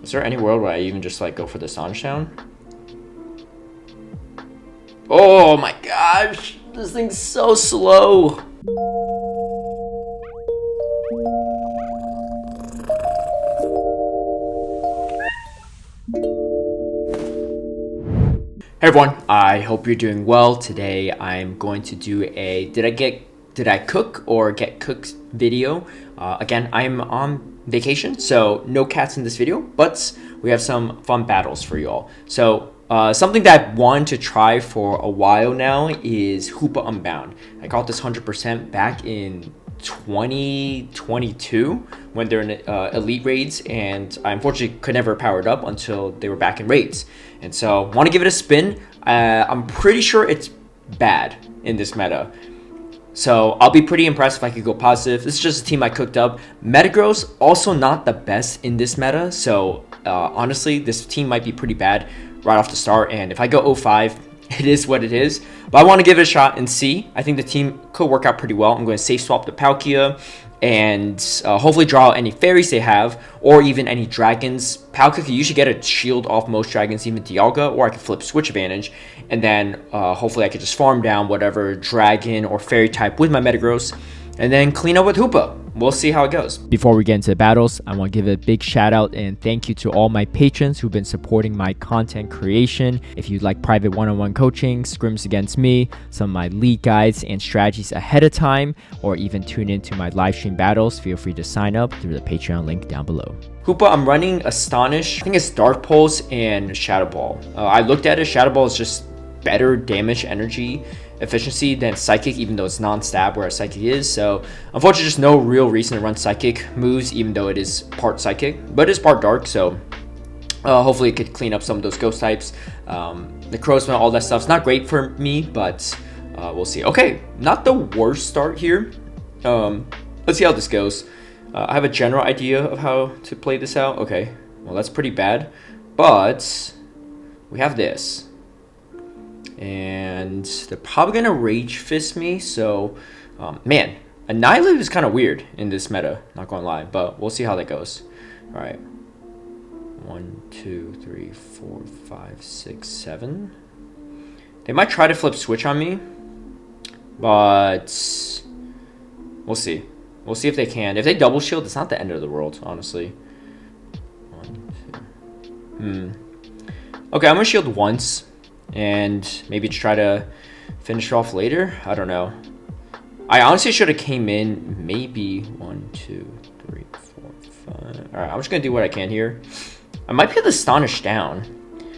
Is there any world where I even just like go for the Astonish down? Oh my gosh, this thing's so slow. Hey everyone, I hope you're doing well. Today I'm going to do a did I cook or get cooked video. Again, I'm on vacation, so no cats in this video, but we have some fun battles for you all. So something that I've wanted to try for a while now is Hoopa Unbound. I got this 100% back in 2022 when they're in elite raids, and I unfortunately could never power it up until they were back in raids. And so want to give it a spin. I'm pretty sure it's bad in this meta, so I'll be pretty impressed if I could go positive. This is just a team I cooked up. Metagross also not the best in this meta, so honestly this team might be pretty bad right off the start, and if I go 0-5, it is what it is. But I want to give it a shot and see. I think the team could work out pretty well. I'm going to safe swap the Palkia and hopefully draw out any fairies they have, or even any dragons. Palkia can usually get a shield off most dragons, even Dialga, or I can flip switch advantage, and then hopefully I could just farm down whatever dragon or fairy type with my Metagross, and then clean up with Hoopa. We'll see how it goes. Before we get into the battles, I want to give a big shout out and thank you to all my patrons who've been supporting my content creation. If you'd like private one-on-one coaching, scrims against me, some of my league guides and strategies ahead of time, or even tune into my live stream battles, feel free to sign up through the Patreon link down below. Hoopa, I'm running Astonish. I think it's Dark Pulse and Shadow Ball. I looked at it. Shadow Ball is just better damage energy efficiency than Psychic, even though it's non-stab where Psychic is. So unfortunately just no real reason to run Psychic moves, even though it is part Psychic, but it is part Dark. So hopefully it could clean up some of those ghost types. The Crowsman, all that stuff's not great for me, but we'll see. Okay, not the worst start here. Let's see how this goes. I have a general idea of how to play this out. Okay, well that's pretty bad, but we have this. And they're probably gonna Rage Fist me, so man, Annihilate is kind of weird in this meta, not gonna lie, but we'll see how that goes. All right, 1 2 3 4 5 6 7. They might try to flip switch on me, but we'll see. We'll see if they can. If they double shield, it's not the end of the world, honestly. 1 2. Okay, I'm gonna shield once and maybe try to finish off later. I don't know. I honestly should have came in maybe 1 2 3 4 5. All right, I'm just gonna do what I can here. I might be the Astonish down.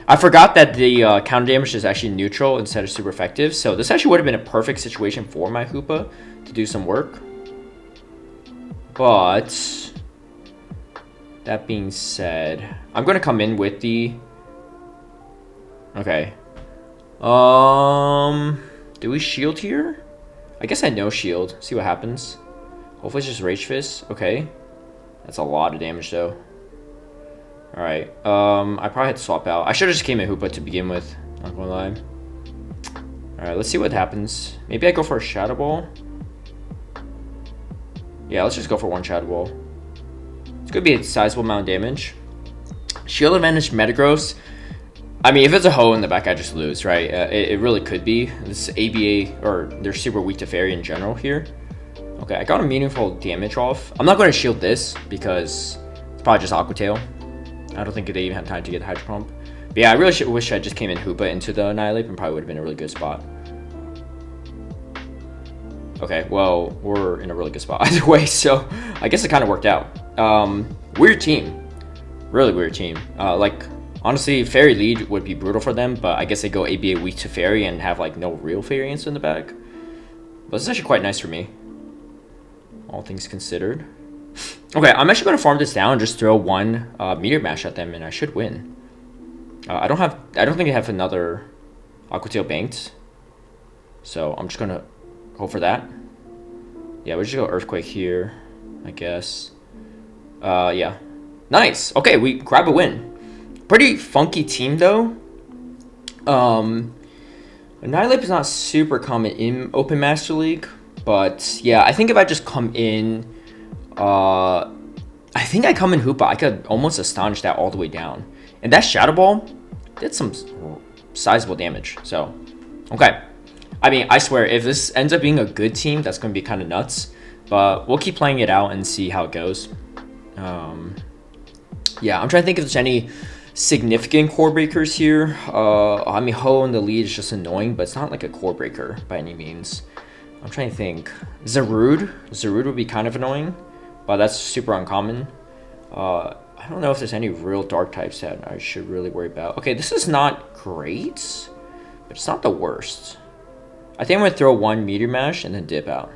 I forgot that the counter damage is actually neutral instead of super effective, so this actually would have been a perfect situation for my Hoopa to do some work. But that being said, I'm gonna come in with the okay. Do we shield here? I guess I no shield. See what happens. Hopefully it's just Rage Fist. Okay. That's a lot of damage though. Alright. I probably had to swap out. I should have just came in Hoopa to begin with. Not gonna lie. Alright, let's see what happens. Maybe I go for a Shadow Ball. Yeah, let's just go for one Shadow Ball. It's gonna be a sizable amount of damage. Shield advantage Metagross. I mean, if it's a hoe in the back, I just lose, right? It really could be. This ABA, or they're super weak to Fairy in general here. Okay, I got a meaningful damage off. I'm not going to shield this because it's probably just Aqua Tail. I don't think they even have time to get the Hydro Pump. But yeah, I really wish I just came in Hoopa into the Annihilate and probably would have been a really good spot. Okay, well, we're in a really good spot either way, so I guess it kind of worked out. Weird team. Really weird team. Honestly, Fairy lead would be brutal for them, but I guess they go ABA weak to Fairy and have like no real Fairy answer in the back. But this is actually quite nice for me, all things considered. Okay, I'm actually going to farm this down and just throw one Meteor Mash at them, and I should win. I don't think I have another Aqua Tail banked, so I'm just going to go for that. Yeah, we'll just go Earthquake here, I guess. Yeah, nice. Okay, we grab a win. Pretty funky team though. Annihilate is not super common in Open Master League, but yeah, I think if I just come in I think I come in Hoopa. I could almost astonish that all the way down. And that Shadow Ball did some sizable damage. So, okay. I mean, I swear, if this ends up being a good team, that's going to be kind of nuts. But we'll keep playing it out and see how it goes. Yeah, I'm trying to think if there's any significant core breakers here. I mean, Ho in the lead is just annoying, but it's not like a core breaker by any means. I'm trying to think. Zarude would be kind of annoying, but that's super uncommon. I don't know if there's any real dark types that I should really worry about. Okay, this is not great, but it's not the worst. I think I'm going to throw one Meteor Mash and then dip out.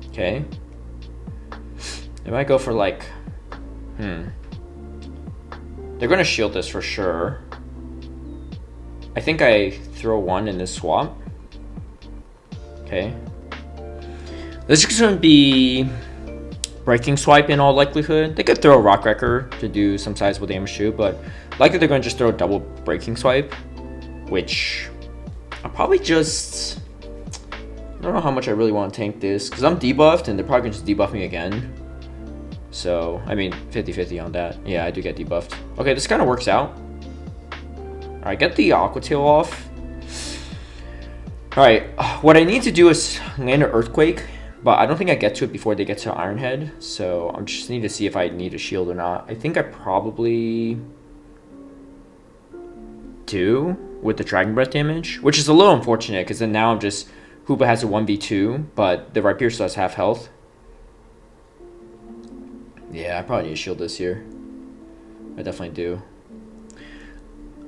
Okay. They might go for like... They're going to shield this for sure. I think I throw one in this swap. Okay. This is going to be Breaking Swipe in all likelihood. They could throw a Rock Wrecker to do some sizable damage too, but likely they're going to just throw a double Breaking Swipe, which I'll probably just... I don't know how much I really want to tank this, because I'm debuffed and they're probably going to just debuff me again. So, I mean, 50-50 on that. Yeah, I do get debuffed. Okay, this kind of works out. Alright, get the Aqua Tail off. Alright, what I need to do is land an Earthquake, but I don't think I get to it before they get to Iron Head. So, I just need to see if I need a shield or not. I think I probably do with the Dragon Breath damage, which is a little unfortunate, because then now I'm just... Hoopa has a 1v2, but the Rapier still has half health. Yeah, I probably need to shield this here. I definitely do.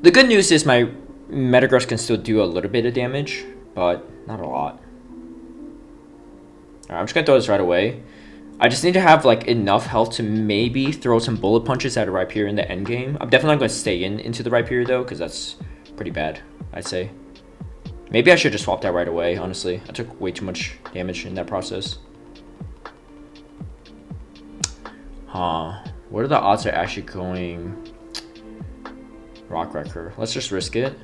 The good news is my Metagross can still do a little bit of damage, but not a lot. Alright, I'm just gonna throw this right away. I just need to have like enough health to maybe throw some bullet punches at a Rapier in the end game. I'm definitely not going to stay into the Rapier though, because that's pretty bad, I'd say. Maybe I should just swap that right away, honestly. I took way too much damage in that process. Huh. What are the odds of actually going Rock Wrecker? Let's just risk it.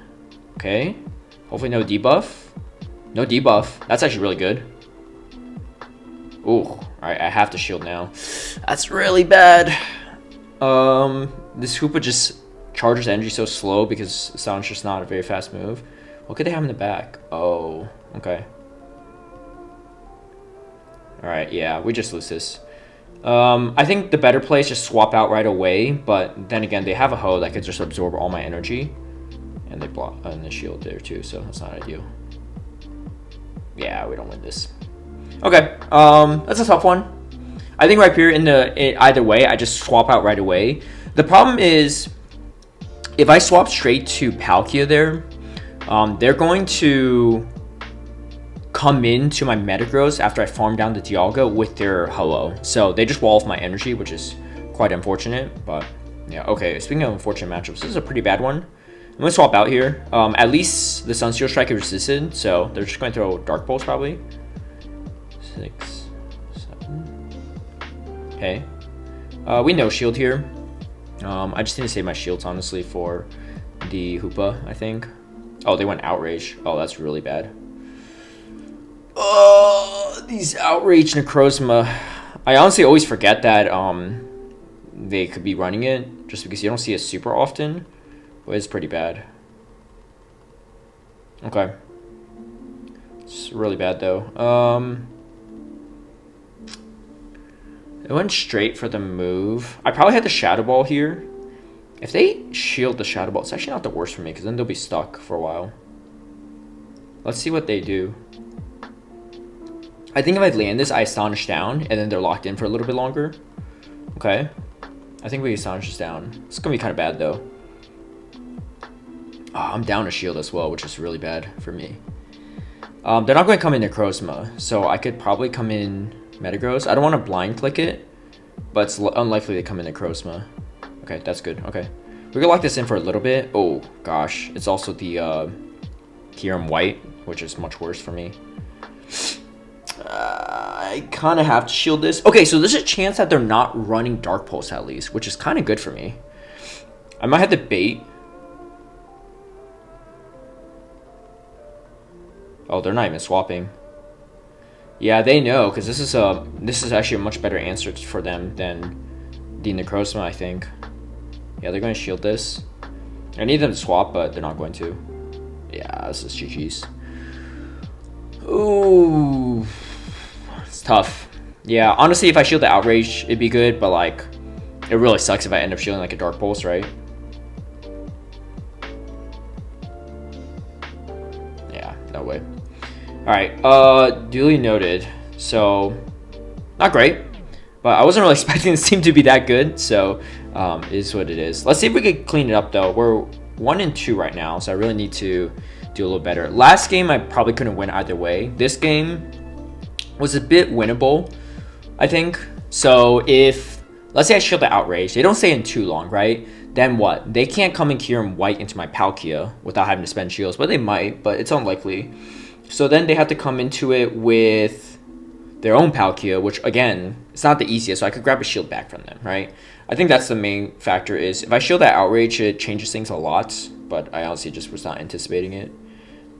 Okay. Hopefully no debuff. No debuff. That's actually really good. Ooh. Alright, I have to shield now. That's really bad. This Hoopa just charges energy so slow because Sound's just not a very fast move. What could they have in the back? Oh, okay. Alright, yeah, we just lose this. I think the better play is just swap out right away, but then again, they have a Ho that could just absorb all my energy. And they block and the shield there too, so that's not ideal. Yeah, we don't win this. Okay, that's a tough one. I think right here either way, I just swap out right away. The problem is, if I swap straight to Palkia there, they're going to come into my Metagross after I farm down the Dialga with their Ho-Oh. So they just wall off my energy, which is quite unfortunate. But yeah, okay. Speaking of unfortunate matchups, this is a pretty bad one. I'm going to swap out here. At least the Sunsteel Strike is resisted, so they're just going to throw Dark Pulse probably. 6, 7. Okay. We no shield here. I just need to save my shields, honestly, for the Hoopa, I think. Oh, they went Outrage. Oh, that's really bad. Oh, these Outrage Necrozma. I honestly always forget that they could be running it, just because you don't see it super often. But it's pretty bad. Okay. It's really bad, though. It went straight for the move. I probably had the Shadow Ball here. If they shield the Shadow Ball, it's actually not the worst for me, because then they'll be stuck for a while. Let's see what they do. I think if I land this, I Astonish down, and then they're locked in for a little bit longer. Okay. I think we Astonish this down. It's going to be kind of bad, though. Oh, I'm down a shield as well, which is really bad for me. They're not going to come in Necrozma, so I could probably come in Metagross. I don't want to blind click it, but it's unlikely to come in Necrozma. Okay, that's good. Okay. We can lock this in for a little bit. Oh, gosh. It's also the Kyurem White, which is much worse for me. I kind of have to shield this. Okay, so there's a chance that they're not running Dark Pulse at least, which is kind of good for me. I might have to bait. Oh, they're not even swapping. Yeah, they know, because this is actually a much better answer for them than the Necrozma, I think. Yeah, they're going to shield this. I need them to swap, but they're not going to. Yeah, this is GG's. Ooh, it's tough. Yeah, honestly, if I shield the Outrage, it'd be good, but like, it really sucks if I end up shielding like a Dark Pulse, right? Yeah, no way. Alright, duly noted. So, not great, but I wasn't really expecting this team to be that good, so it is what it is. Let's see if we can clean it up though. We're 1-2 right now, so I really need to do a little better. Last game, I probably couldn't win either way. This game was a bit winnable, I think. So if, let's say I shield the Outrage, they don't stay in too long, right? Then what? They can't come in here and white into my Palkia without having to spend shields, but they might, but it's unlikely. So then they have to come into it with their own Palkia, which again, it's not the easiest, so I could grab a shield back from them, right? I think that's the main factor is, if I shield that Outrage, it changes things a lot, but I honestly just was not anticipating it.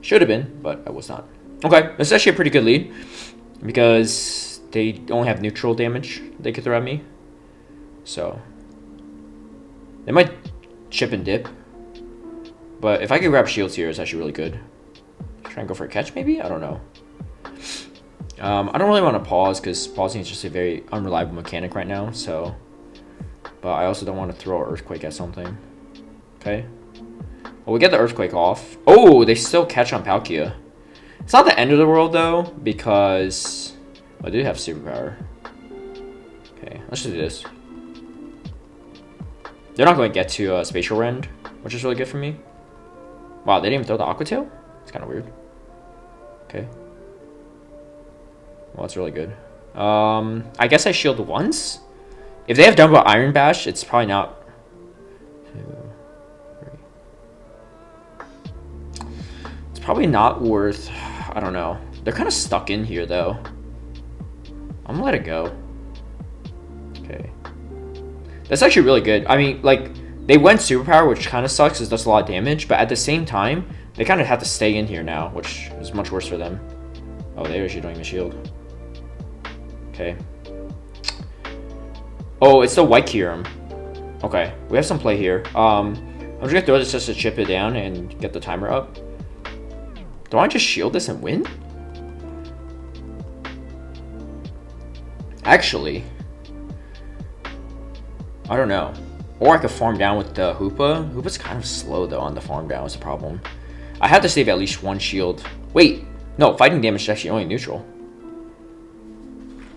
Should have been, but I was not. Okay, this is actually a pretty good lead, because they only have neutral damage they could throw at me. So, they might chip and dip, but if I could grab shields here, it's actually really good. Try and go for a catch, maybe? I don't know. I don't really want to pause, because pausing is just a very unreliable mechanic right now, so... But I also don't want to throw an Earthquake at something. Okay. Well, we get the Earthquake off. Oh, they still catch on Palkia. It's not the end of the world, though, because... I do have Superpower. Okay, let's just do this. They're not going to get to Spatial Rend, which is really good for me. Wow, they didn't even throw the Aqua Tail? It's kind of weird. Okay. Well, that's really good. I guess I shield once? If they have done about Iron Bash, it's probably not... 2, 3. It's probably not worth... I don't know. They're kind of stuck in here, though. I'm gonna let it go. Okay. That's actually really good. I mean, like, they went Superpower, which kind of sucks because it does a lot of damage, but at the same time, they kind of have to stay in here now, which is much worse for them. Oh, they're actually doing the shield. Okay. Oh, it's the White Kyurem. Okay, we have some play here. I'm just gonna throw this just to chip it down and get the timer up. Do I just shield this and win? Actually, I don't know. Or I could farm down with the Hoopa. Hoopa's kind of slow though on the farm down, is a problem. I have to save at least one shield. Wait, no, fighting damage is actually only neutral.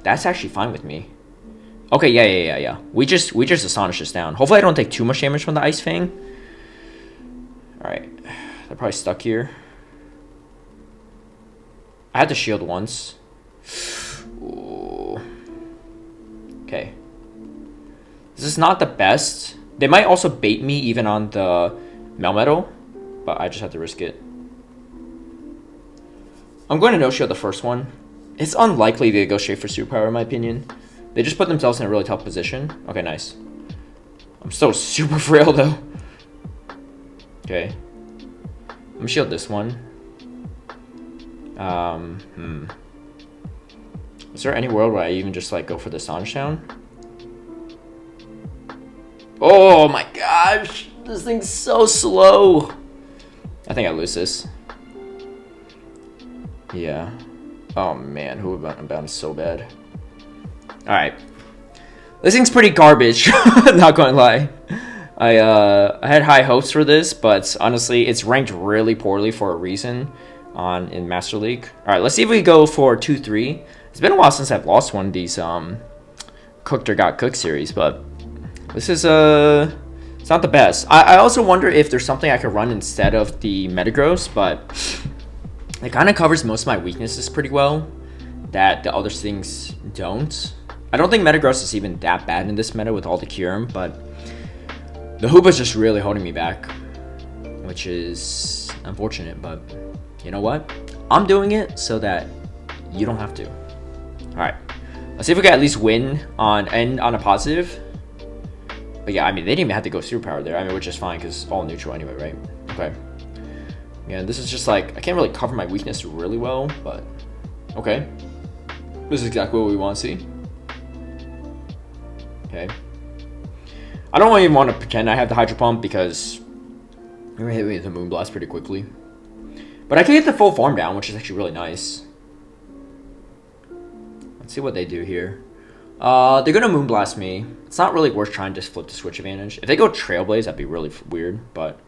That's actually fine with me. Okay, yeah. We just astonish this down. Hopefully I don't take too much damage from the Ice Fang. Alright. They're probably stuck here. I had to shield once. Ooh. Okay. This is not the best. They might also bait me even on the Melmetal, but I just have to risk it. I'm going to no-shield the first one. It's unlikely they go straight for Superpower in my opinion. They just put themselves in a really tough position. Okay, nice. I'm still super frail though. Okay. I'm gonna shield this one. Is there any world where I even just like go for the Astonish Down? Oh my gosh! This thing's so slow! I think I lose this. Yeah. Oh man, Hoopa Unbound is so bad. Alright. This thing's pretty garbage, not gonna lie. I had high hopes for this, but honestly, it's ranked really poorly for a reason in Master League. Alright, let's see if we go for 2-3. It's been a while since I've lost one of these Cooked or Got Cooked series, but this is it's not the best. I also wonder if there's something I could run instead of the Metagross, but it kind of covers most of my weaknesses pretty well that the other things don't. I don't think Metagross is even that bad in this meta with all the Kyurem, but the Hoopa's just really holding me back, which is unfortunate, but you know what? I'm doing it so that you don't have to. Alright, let's see if we can at least win end on a positive. But yeah, I mean, they didn't even have to go Superpower there, I mean, which is fine because it's all neutral anyway, right? Okay. Yeah, this is just like, I can't really cover my weakness really well, but okay. This is exactly what we want to see. Okay. I don't even want to pretend I have the Hydro Pump because you're going to hit me with the Moonblast pretty quickly. But I can get the full farm down, which is actually really nice. Let's see what they do here. They're going to Moonblast me. It's not really worth trying to flip the switch advantage. If they go Trailblaze, that'd be really weird, but...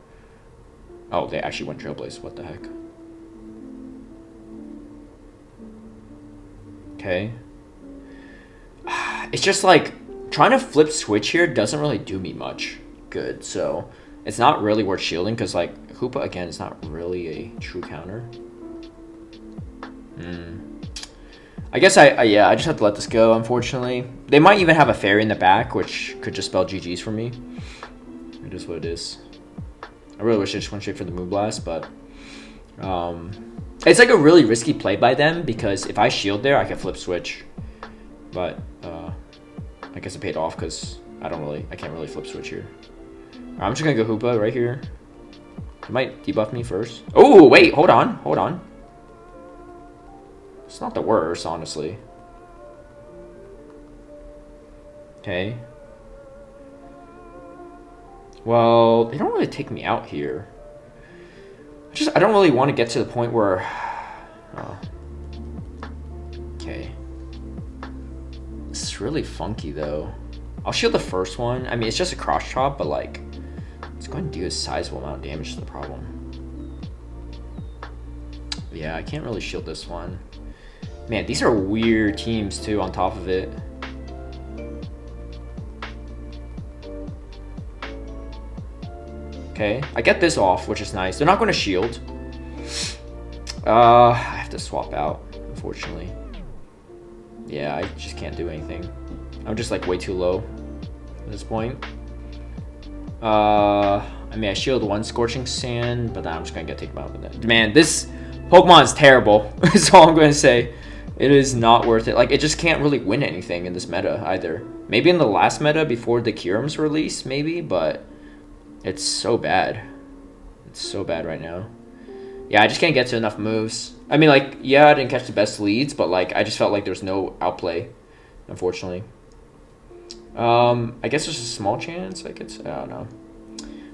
Oh, they actually went Trailblaze. What the heck? Okay. It's just like, trying to flip switch here doesn't really do me much good, so... It's not really worth shielding, because, like, Hoopa, again, is not really a true counter. I guess yeah, I just have to let this go, unfortunately. They might even have a fairy in the back, which could just spell GG's for me. It is what it is. I really wish I just went straight for the Moonblast, but... it's like a really risky play by them, because if I shield there, I can flip switch. But, I guess it paid off, because I can't really flip switch here. I'm just gonna go Hoopa right here. He might debuff me first. Oh, wait, hold on. It's not the worst, honestly. Okay. Well, they don't really take me out here. I don't really want to get to the point where... Oh. Okay. This is really funky, though. I'll shield the first one. I mean, it's just a cross chop, but, like... It's going to do a sizable amount of damage to the problem. Yeah, I can't really shield this one. Man, these are weird teams, too, on top of it. Okay, I get this off, which is nice. They're not going to shield. I have to swap out, unfortunately. Yeah, I just can't do anything. I'm just, like, way too low at this point. I mean, I shield one Scorching Sand, but then I'm just going to get taken out with it. Man, this Pokemon is terrible. That's all I'm going to say. It is not worth it. Like, it just can't really win anything in this meta either. Maybe in the last meta before the Kyurem's release, maybe, but it's so bad. It's so bad right now. Yeah, I just can't get to enough moves. I mean, like, yeah, I didn't catch the best leads, but, like, I just felt like there's no outplay, unfortunately. I guess there's a small chance I could... I don't know.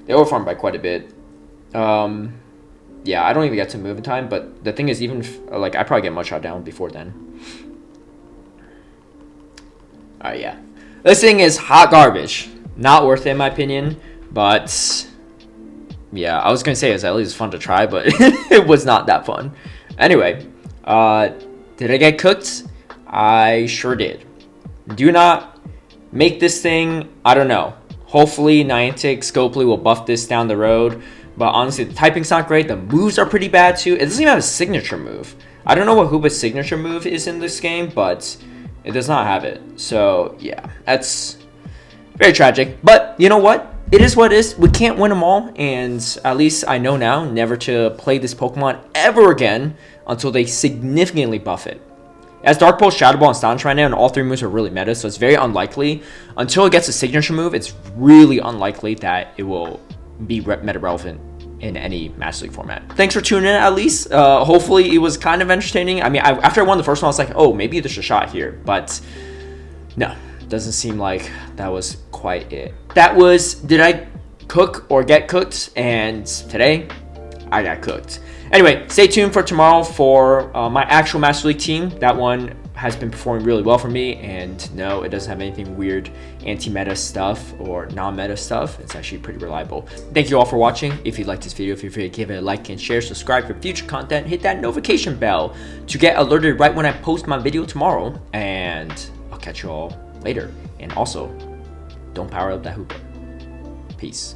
They overfarmed by quite a bit. Yeah, I don't even get to move in time, but the thing is, even if, like, I probably get much shot down before then. Alright, yeah. This thing is hot garbage. Not worth it, in my opinion, but... Yeah, I was going to say it's at least fun to try, but it was not that fun. Anyway, did I get cooked? I sure did. Do not make this thing, I don't know. Hopefully, Niantic, Scopely will buff this down the road. But honestly, the typing's not great. The moves are pretty bad too. It doesn't even have a signature move. I don't know what Hoopa's signature move is in this game, but it does not have it. So, yeah, that's very tragic. But you know what? It is what it is. We can't win them all. And at least I know now never to play this Pokemon ever again until they significantly buff it. It has Dark Pulse, Shadow Ball, and Stance right now, and all three moves are really meta, so it's very unlikely. Until it gets a signature move, it's really unlikely that it will be meta relevant in any Master League format. Thanks for tuning in, at least. Hopefully it was kind of entertaining. I mean, after I won the first one, I was like, oh, maybe there's a shot here. But no, doesn't seem like that was quite it. That was, did I cook or get cooked? And today, I got cooked. Anyway, stay tuned for tomorrow for my actual Master League team. That one has been performing really well for me, and no, it doesn't have anything weird anti-meta stuff or non-meta stuff. It's actually pretty reliable. Thank you all for watching. If you liked this video, feel free to give it a like and share, subscribe for future content, hit that notification bell to get alerted right when I post my video tomorrow, and I'll catch you all later. And also, don't power up that Hoopa. Peace.